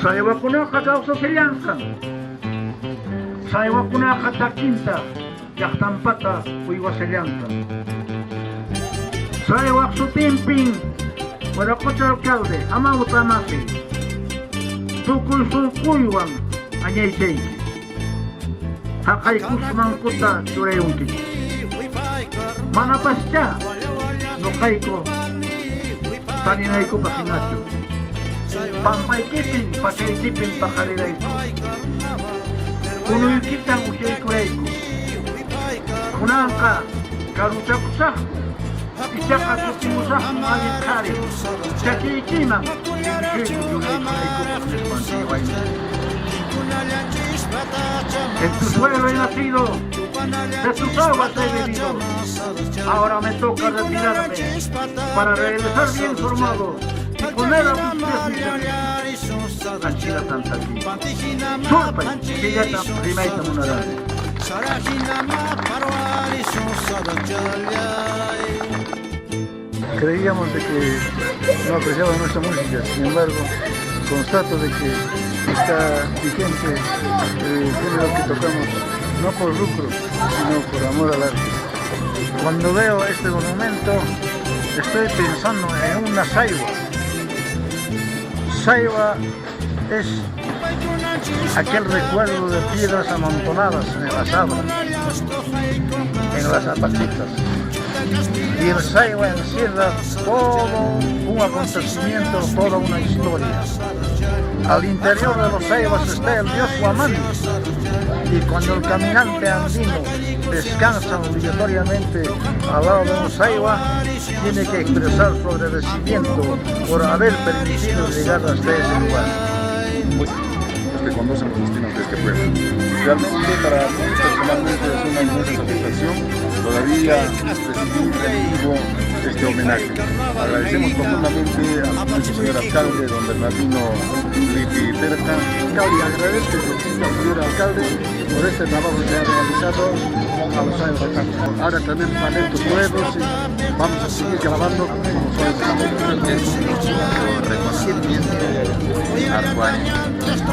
Saywakunaqa kawsasillanqa. Saywakunaqa takinta llaqtanpata uywasillanqa. Saywaq sutinpin Wiraqucha alcalde Amauta Masi tukuy suquywan añaychayki. Haqaykusmankuta churayunki. Manapascha nuqayku taninaykupa hinachu. Pampaykipin pachaykipin paqarirayku. Kunuykitan ushaykurayku. Kunanqa karuchakusaqku. Ichaqa kutimusaqku allin qhari. Chakiykiman ushayku yunaykunaykupas nispanchaywanki. En tu suelo he nacido, de tus aguas he bebido. Ahora me toca retirarme para regresar bien formado y poner a tus pies mi servicio. Anchila tantaki. Surpay, que ya tan primaita monarane. Creíamos de que no apreciaban nuestra música, sin embargo, constato de que está vigente el género que tocamos, no por lucro, sino por amor al arte. Cuando veo este monumento, estoy pensando en una saiwa. Saiwa es aquel recuerdo de piedras amontonadas en el asado, en las zapatitas. Y el saiwa encierra todo un acontecimiento, toda una historia. Al interior de los saivas está el dios Huamán, y cuando el caminante andino descansa obligatoriamente al lado de un saiwa, tiene que expresar su agradecimiento por haber permitido llegar hasta ese lugar. Que conocen los destinos de este pueblo. Realmente para mí personalmente es una inmensa satisfacción todavía recibir en vivo este homenaje. Agradecemos profundamente al señor alcalde, don Bernardino Lipi Perca. Alcalde, agradezco al señor alcalde por este trabajo que ha realizado a los años de campo. Ahora tenemos talentos nuevos y vamos a seguir grabando como suele. Reconocimiento a 40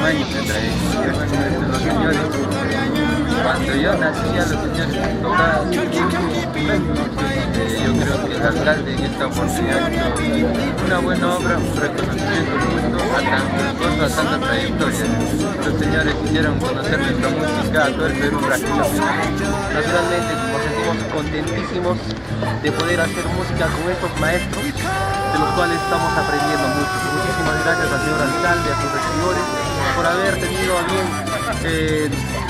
años de trayectoria de los señores. Cuando yo nací a los señores tocaban, yo creo que el alcalde en esta oportunidad hizo una buena obra, un reconocimiento justo a tanto esfuerzo, a tanta trayectoria. Los señores quisieron conocer nuestra música a todo el Perú prácticamente. Naturalmente nos sentimos contentísimos de poder hacer música con estos maestros, de los cuales estamos aprendiendo mucho. Muchísimas gracias al señor alcalde, a sus regidores, por haber tenido a bien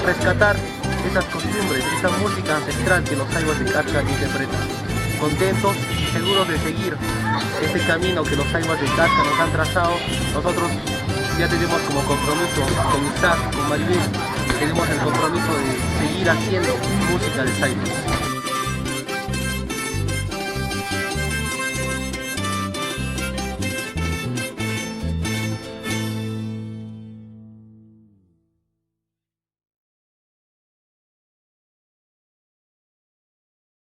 rescatar esas costumbres, esa música ancestral que los saivas de Carcha interpretan. Contentos y seguros de seguir ese camino que los saivas de Carcha nos han trazado. Nosotros ya tenemos como compromiso con Isaac, con Maribel, tenemos el compromiso de seguir haciendo música de saivas.